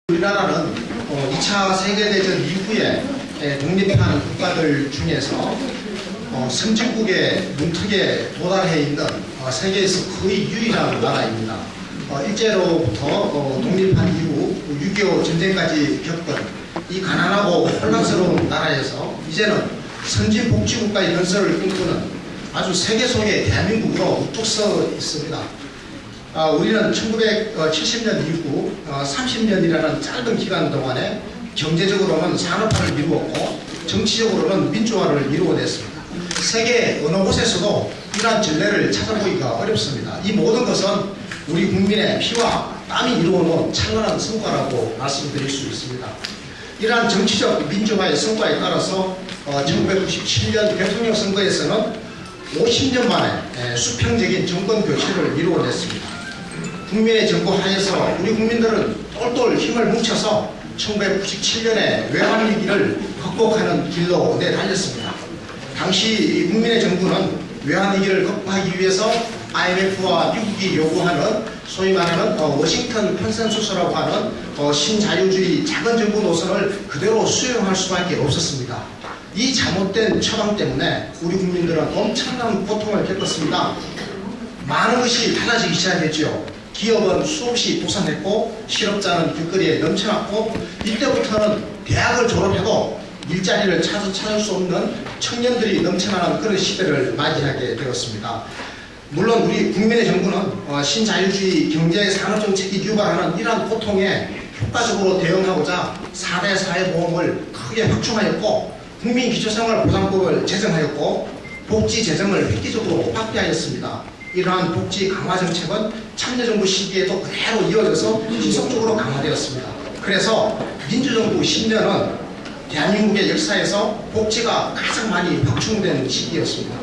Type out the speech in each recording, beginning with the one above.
우리나라는 2차 세계대전 이후에 독립한 국가들 중에서 선진국의 문턱에 도달해 있는 세계에서 거의 유일한 나라입니다. 일제로부터 독립한 이후 6.25 전쟁까지 겪은 이 가난하고 혼란스러운 나라에서 이제는 선진복지국가의 연설을 꿈꾸는 아주 세계 속의 대한민국으로 우뚝 서 있습니다. 우리는 1970년 이후 30년이라는 짧은 기간 동안에 경제적으로는 산업화를 이루었고 정치적으로는 민주화를 이루어냈습니다. 세계 어느 곳에서도 이러한 전례를 찾아보기가 어렵습니다. 이 모든 것은 우리 국민의 피와 땀이 이루어놓은 찬란한 성과라고 말씀드릴 수 있습니다. 이러한 정치적 민주화의 성과에 따라서 1997년 대통령 선거에서는 50년 만에 수평적인 정권 교체를 이루어냈습니다. 국민의 정부 하에서 우리 국민들은 똘똘 힘을 뭉쳐서 1997년의 외환위기를 극복하는 길로 내달렸습니다. 당시 국민의 정부는 외환위기를 극복하기 위해서 IMF와 미국이 요구하는 소위 말하는 워싱턴 컨센서스라고 하는 신자유주의 작은 정부 노선을 그대로 수용할 수밖에 없었습니다. 이 잘못된 처방 때문에 우리 국민들은 엄청난 고통을 겪었습니다. 많은 것이 달라지기 시작했죠. 기업은 수없이 부산했고 실업자는 길거리에 넘쳐났고 이때부터는 대학을 졸업해도 일자리를 찾을 수 없는 청년들이 넘쳐나는 그런 시대를 맞이하게 되었습니다. 물론 우리 국민의 정부는 신자유주의 경제 산업정책이 유발하는 이러한 고통에 효과적으로 대응하고자 4대 사회보험을 크게 확충하였고 국민기초생활보장법을 제정하였고 복지 재정을 획기적으로 확대하였습니다. 이러한 복지 강화 정책은 참여정부 시기에도 그대로 이어져서 지속적으로 강화되었습니다. 그래서 민주정부 10년은 대한민국의 역사에서 복지가 가장 많이 확충된 시기였습니다.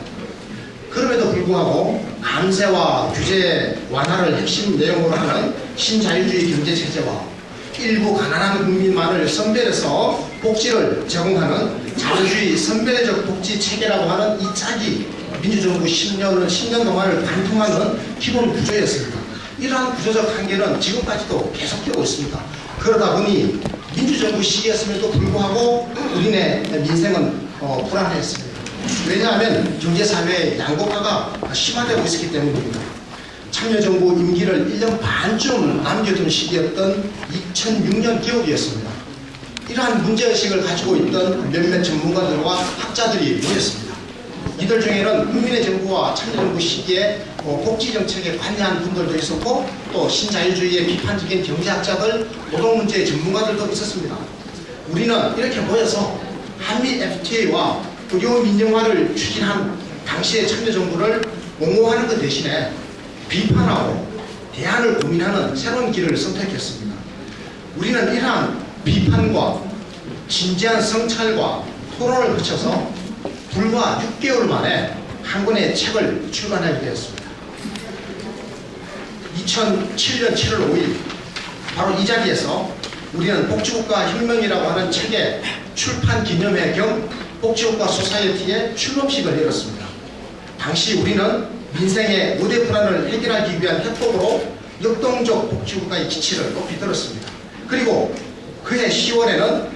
그럼에도 불구하고 감세와 규제 완화를 핵심 내용으로 하는 신자유주의 경제체제와 일부 가난한 국민만을 선별해서 복지를 제공하는 자유주의 선별적 복지체계라고 하는 이 짝이 민주정부 10년 동안을 관통하는 기본 구조였습니다. 이러한 구조적 한계는 지금까지도 계속되고 있습니다. 그러다 보니 민주정부 시기였음에도 불구하고 우리네 민생은 불안했습니다. 왜냐하면 경제사회의 양극화가 심화되고 있었기 때문입니다. 참여정부 임기를 1년 반쯤 남겨둔 시기였던 2006년 기업이었습니다. 이러한 문제의식을 가지고 있던 몇몇 전문가들과 학자들이 모였습니다. 이들 중에는 국민의 정부와 참여정부 시기에 복지정책에 관여한 분들도 있었고 또 신자유주의의 비판적인 경제학자들, 노동문제의 전문가들도 있었습니다. 우리는 이렇게 모여서 한미 FTA와 의료 민영화를 추진한 당시의 참여정부를 옹호하는 것 대신에 비판하고 대안을 고민하는 새로운 길을 선택했습니다. 우리는 이러한 비판과 진지한 성찰과 토론을 거쳐서 불과 6개월 만에 한 권의 책을 출간하게 되었습니다. 2007년 7월 5일 바로 이 자리에서 우리는 복지국가 혁명이라고 하는 책의 출판 기념회 겸 복지국가 소사이어티의 출범식을 열었습니다. 당시 우리는 민생의 의대 불안을 해결하기 위한 해법으로 역동적 복지국가의 기치를 높이 들었습니다. 그리고 그해 10월에는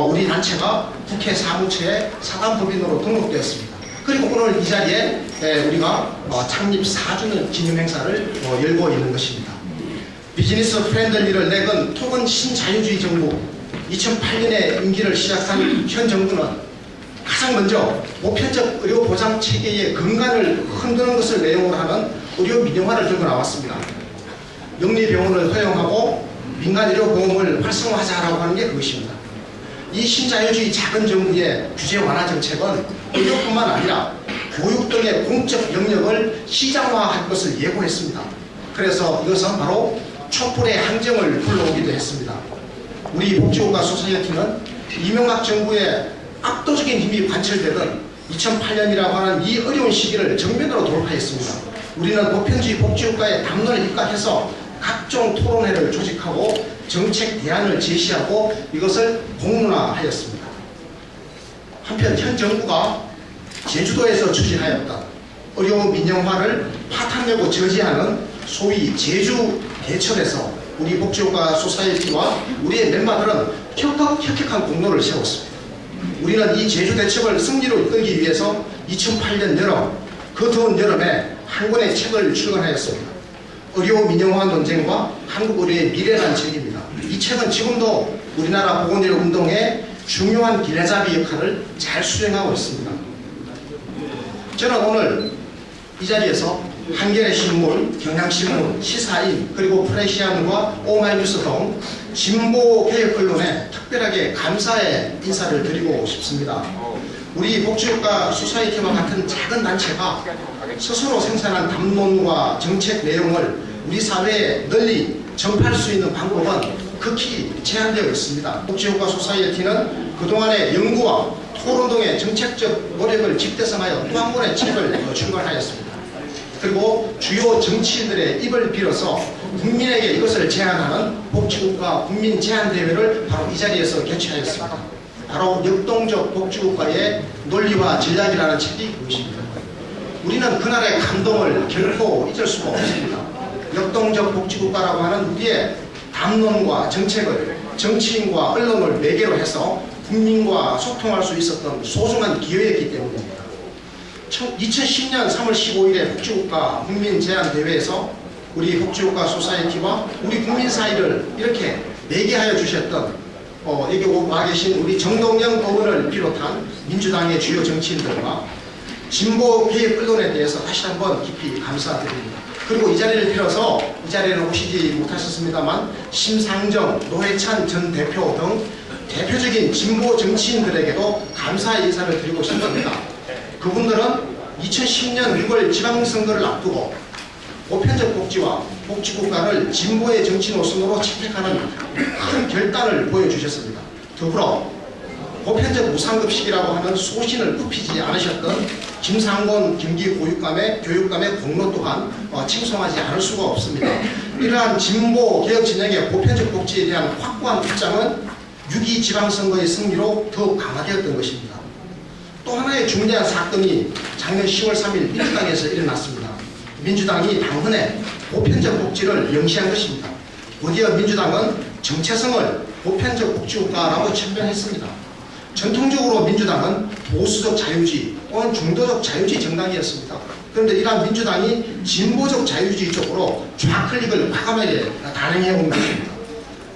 우리 단체가 국회 사무처에 사단법인으로 등록되었습니다. 그리고 오늘 이 자리에 우리가 창립 4주년 기념행사를 열고 있는 것입니다. 비즈니스 프렌들리를 내건 토건 신자유주의 정부 2008년에 임기를 시작한 현 정부는 가장 먼저 보편적 의료보장 체계의 근간을 흔드는 것을 내용으로 하는 의료 민영화를 들고 나왔습니다. 영리병원을 허용하고 민간의료보험을 활성화하자라고 하는 게 그것입니다. 이 신자유주의 작은 정부의 규제 완화 정책은 의료뿐만 아니라 교육 등의 공적 영역을 시장화할 것을 예고했습니다. 그래서 이것은 바로 촛불의 항쟁을 불러오기도 했습니다. 우리 복지국가 소사이어티는 이명박 정부의 압도적인 힘이 관철되던 2008년이라고 하는 이 어려운 시기를 정면으로 돌파했습니다. 우리는 보편주의 복지국가의 담론을 입각해서 각종 토론회를 조직하고 정책 대안을 제시하고 이것을 공론화하였습니다. 한편 현 정부가 제주도에서 추진하였던 의료 민영화를 파탄내고 저지하는 소위 제주 대첩에서 우리 복지국가 소사이어티와 우리의 멤버들은 혁혁한 공로를 세웠습니다. 우리는 이 제주 대첩을 승리로 이끌기 위해서 2008년 여름, 그 더운 여름에 한 권의 책을 출간하였습니다. 의료 민영화 논쟁과 한국 의료의 미래라는 책입니다. 이 책은 지금도 우리나라 보건의료 운동의 중요한 길잡이 역할을 잘 수행하고 있습니다. 저는 오늘 이 자리에서 한겨레 신문, 경향신문, 시사인, 그리고 프레시안과 오마이뉴스 등 진보 개혁 언론에 특별하게 감사의 인사를 드리고 싶습니다. 우리 복지국가 소사이어티와 같은 작은 단체가 스스로 생산한 담론과 정책 내용을 우리 사회에 널리 전파할 수 있는 방법은 극히 제한되어 있습니다. 복지국가 소사이어티는 그동안의 연구와 토론 등의 정책적 노력을 집대성하여 또 한 권의 책을 출간하였습니다. 그리고 주요 정치인들의 입을 빌어서 국민에게 이것을 제안하는 복지국가 국민제안대회를 바로 이 자리에서 개최하였습니다. 바로 역동적 복지국가의 논리와 전략이라는 책이 그것입니다. 우리는 그날의 감동을 결코 잊을 수가 없습니다. 역동적 복지국가라고 하는 우리의 담론과 정책을 정치인과 언론을 매개로 해서 국민과 소통할 수 있었던 소중한 기회였기 때문입니다. 2010년 3월 15일에 복지국가 국민제안대회에서 우리 복지국가 소사이어티와 우리 국민 사이를 이렇게 매개하여 주셨던 여기 와 계신 우리 정동영 의원을 비롯한 민주당의 주요 정치인들과 진보 개혁 언론에 대해서 다시 한번 깊이 감사드립니다. 그리고 이 자리를 빌어서 이 자리에는 오시지 못하셨습니다만 심상정, 노회찬 전 대표 등 대표적인 진보 정치인들에게도 감사의 인사를 드리고 싶습니다. 그분들은 2010년 6월 지방선거를 앞두고 보편적 복지와 복지국가를 진보의 정치 노선으로 채택하는 큰 결단을 보여주셨습니다. 더불어 보편적 무상급식이라고 하는 소신을 굽히지 않으셨던 김상곤 경기교육감의 공로 또한 칭송하지 않을 수가 없습니다. 이러한 진보 개혁 진영의 보편적 복지에 대한 확고한 입장은 6.2 지방선거의 승리로 더욱 강화되었던 것입니다. 또 하나의 중대한 사건이 작년 10월 3일 민주당에서 일어났습니다. 민주당이 당헌에 보편적 복지를 명시한 것입니다. 곧이어 민주당은 정체성을 보편적 복지국가라고 천명했습니다. 전통적으로 민주당은 보수적 자유주의 또는 중도적 자유주의 정당이었습니다. 그런데 이러한 민주당이 진보적 자유주의 쪽으로 좌클릭을 과감하게 단행해온 것입니다.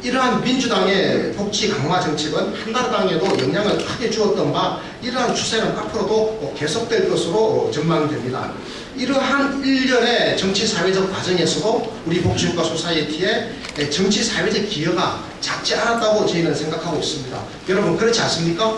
이러한 민주당의 복지 강화 정책은 한나라당에도 영향을 크게 주었던 바 이러한 추세는 앞으로도 계속될 것으로 전망됩니다. 이러한 일련의 정치사회적 과정에서도 우리 복지국가 소사이어티의 정치사회적 기여가 작지 않았다고 저희는 생각하고 있습니다. 여러분 그렇지 않습니까?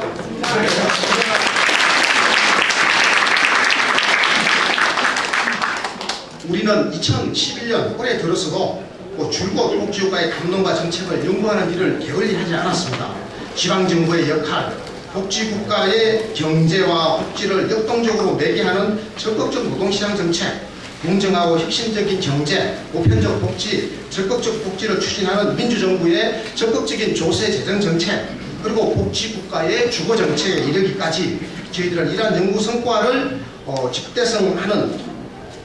우리는 2011년 올해 들어서도 줄곧 복지국가의 담론과 정책을 연구하는 일을 게을리하지 않았습니다. 지방정부의 역할, 복지국가의 경제와 복지를 역동적으로 매개하는 적극적 노동시장 정책, 공정하고 혁신적인 경제, 보편적 복지, 적극적 복지를 추진하는 민주정부의 적극적인 조세 재정 정책, 그리고 복지국가의 주거정책에 이르기까지 저희들은 이러한 연구 성과를 집대성하는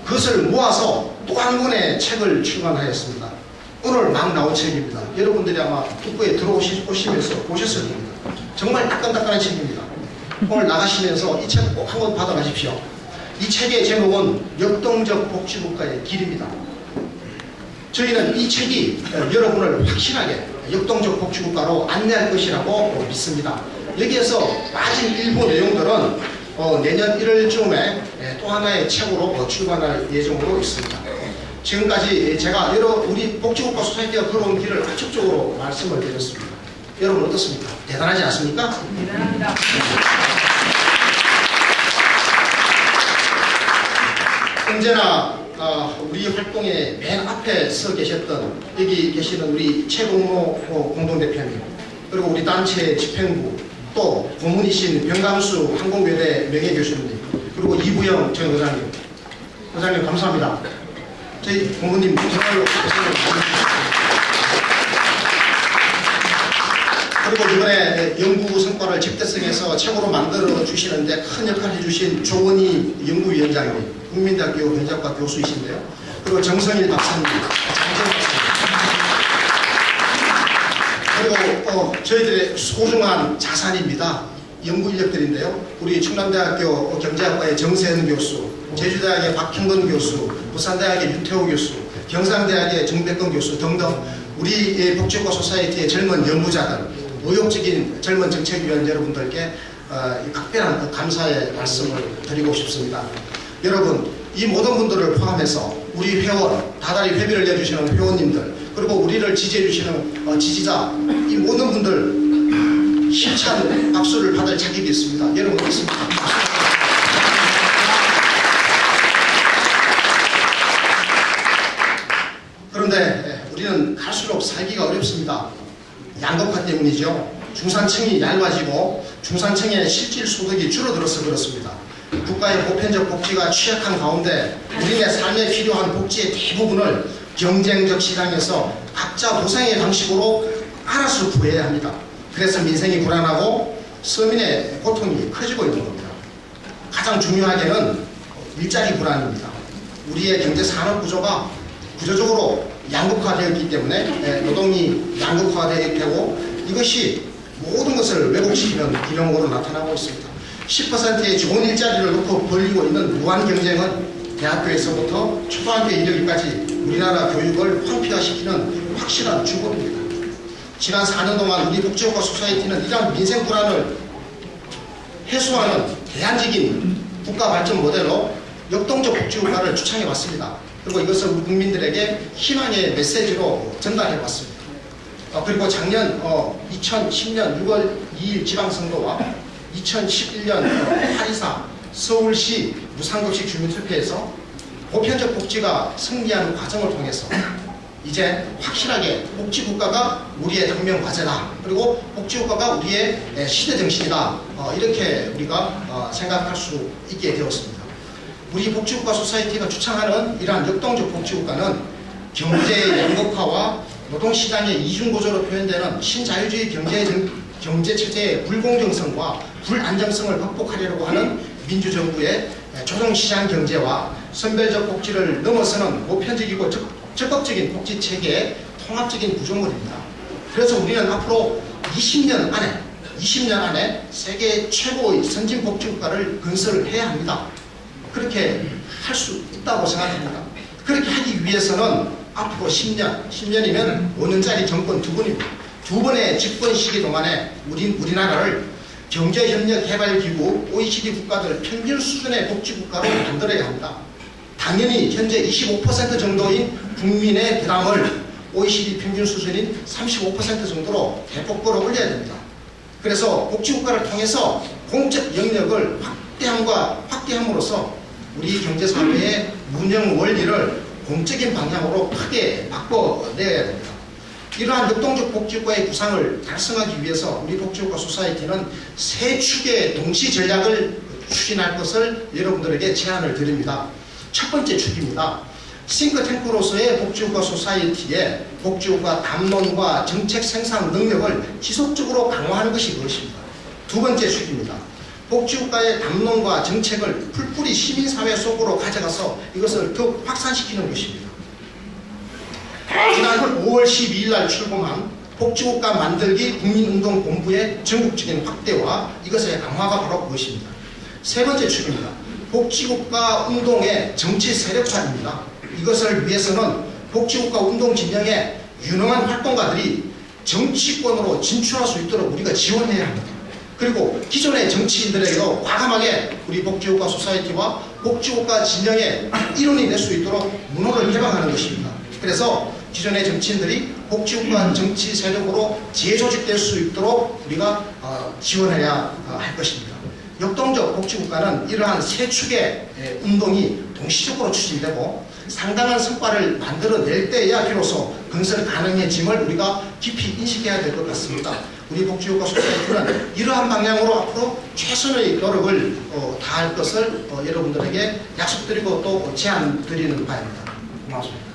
그것을 모아서 또 한 권의 책을 출간하였습니다. 오늘 막 나온 책입니다. 여러분들이 아마 입구에 들어오시면서 보셨을 겁니다. 정말 따끈따끈한 책입니다. 오늘 나가시면서 이 책 꼭 한 권 받아가십시오. 이 책의 제목은 역동적 복지국가의 길입니다. 저희는 이 책이 여러분을 확실하게 역동적 복지국가로 안내할 것이라고 믿습니다. 여기에서 빠진 일부 내용들은 내년 1월쯤에 또 하나의 책으로 출간할 예정으로 있습니다. 지금까지 제가 우리 복지국가 소사이어티가 걸어온 길을 압축적으로 말씀을 드렸습니다. 여러분 어떻습니까? 대단하지 않습니까? 대단합니다. 언제나 우리 활동의 맨 앞에 서 계셨던 여기 계시는 우리 최동로 공동대표님, 그리고 우리 단체 집행부, 또 고문이신 병강수 항공외대 명예교수님, 그리고 이부영 전 의장님, 의장님 감사합니다. 저희 고문님 정말로 고생을 많이 해주셨습니다. 그리고 이번에 연구 성과를 집대성해서 책으로 만들어 주시는데 큰 역할을 해주신 조원희 연구위원장님, 국민대학교 경제학과 교수이신데요. 그리고 정성일 박사님, 장재현 박사님. 그리고 저희들의 소중한 자산입니다. 연구 인력들인데요. 우리 충남대학교 경제학과의 정세현 교수, 제주대학의 박형건 교수, 부산대학의 유태호 교수, 경상대학의 정백건 교수 등등 우리 복지국가 소사이어티의 젊은 연구자들, 의욕적인 젊은 정책위원 여러분들께 각별한 감사의 말씀을 드리고 싶습니다. 여러분, 이 모든 분들을 포함해서 우리 회원, 다달이 회비를 내주시는 회원님들, 그리고 우리를 지지해주시는 지지자, 이 모든 분들 힘찬 박수를 받을 자격이 있습니다. 여러분 있습니다. 그런데 우리는 갈수록 살기가 어렵습니다. 양극화 때문이죠. 중산층이 얇아지고 중산층의 실질 소득이 줄어들어서 그렇습니다. 국가의 보편적 복지가 취약한 가운데 우리네 삶에 필요한 복지의 대부분을 경쟁적 시장에서 각자 보상의 방식으로 알아서 구해야 합니다. 그래서 민생이 불안하고 서민의 고통이 커지고 있는 겁니다. 가장 중요하게는 일자리 불안입니다. 우리의 경제 산업 구조가 구조적으로 양극화되었기 때문에 노동이 양극화되고 이것이 모든 것을 왜곡시키는 기명으로 나타나고 있습니다. 10%의 좋은 일자리를 놓고 벌리고 있는 무한 경쟁은 대학교에서부터 초등학교에 이르기까지 우리나라 교육을 황폐화시키는 확실한 주범입니다. 지난 4년 동안 우리 복지국가 소사이어티는 이러한 민생 불안을 해소하는 대안적인 국가 발전 모델로 역동적 복지국가를 주창해 왔습니다. 그리고 이것을 우리 국민들에게 희망의 메시지로 전달해 왔습니다. 그리고 작년 2010년 6월 2일 지방선거와 2011년 8.24 서울시 무상급식 주민투표에서 보편적 복지가 승리하는 과정을 통해서 이제 확실하게 복지국가가 우리의 당면 과제다. 그리고 복지국가가 우리의 시대정신이다. 이렇게 우리가 생각할 수 있게 되었습니다. 우리 복지국가 소사이어티가 주창하는 이러한 역동적 복지국가는 경제의 양극화와 노동시장의 이중구조로 표현되는 신자유주의 경제체제의 불공정성과 불안정성을 극복하려고 하는 민주정부의 조정시장 경제와 선별적 복지를 넘어서는 보편적이고 적극적인 복지체계의 통합적인 구조물입니다. 그래서 우리는 앞으로 20년 안에 세계 최고의 선진 복지국가를 건설을 해야 합니다. 그렇게 할 수 있다고 생각합니다. 그렇게 하기 위해서는 앞으로 10년이면 5년짜리 정권 두 번의 집권 시기 동안에 우리나라를 경제협력개발기구 OECD 국가들 평균 수준의 복지국가로 만들어야 합니다. 당연히 현재 25% 정도인 국민의 부담을 OECD 평균 수준인 35% 정도로 대폭 끌어올려야 됩니다. 그래서 복지국가를 통해서 공적 영역을 확대함으로써 우리 경제사회의 운영 원리를 공적인 방향으로 크게 바꿔내야 됩니다. 이러한 역동적 복지국가의 구상을 달성하기 위해서 우리 복지국가 소사이어티는 세 축의 동시 전략을 추진할 것을 여러분들에게 제안을 드립니다. 첫 번째 축입니다. 싱크탱크로서의 복지국가 소사이어티의 복지국가 담론과 정책 생산 능력을 지속적으로 강화하는 것이 그것입니다. 두 번째 축입니다. 복지국가의 담론과 정책을 풀뿌리 시민사회 속으로 가져가서 이것을 더욱 확산시키는 것입니다. 지난 5월 12일 날 출범한 복지국가 만들기 국민운동본부의 전국적인 확대와 이것의 강화가 바로 그것입니다. 세 번째 축입니다. 복지국가 운동의 정치 세력화입니다. 이것을 위해서는 복지국가 운동 진영의 유능한 활동가들이 정치권으로 진출할 수 있도록 우리가 지원해야 합니다. 그리고 기존의 정치인들에게도 과감하게 우리 복지국가 소사이어티와 복지국가 진영의 일원이 될 수 있도록 문호를 개방하는 것입니다. 그래서 기존의 정치인들이 복지국가 정치 세력으로 재조직될 수 있도록 우리가 지원해야 할 것입니다. 역동적 복지국가는 이러한 세 축의 운동이 동시적으로 추진되고 상당한 성과를 만들어낼 때야 비로소 건설 가능해짐을 우리가 깊이 인식해야 될 것 같습니다. 우리 복지국가 소사이어티는 이러한 방향으로 앞으로 최선의 노력을 다할 것을 여러분들에게 약속드리고 또 제안 드리는 바입니다. 고맙습니다.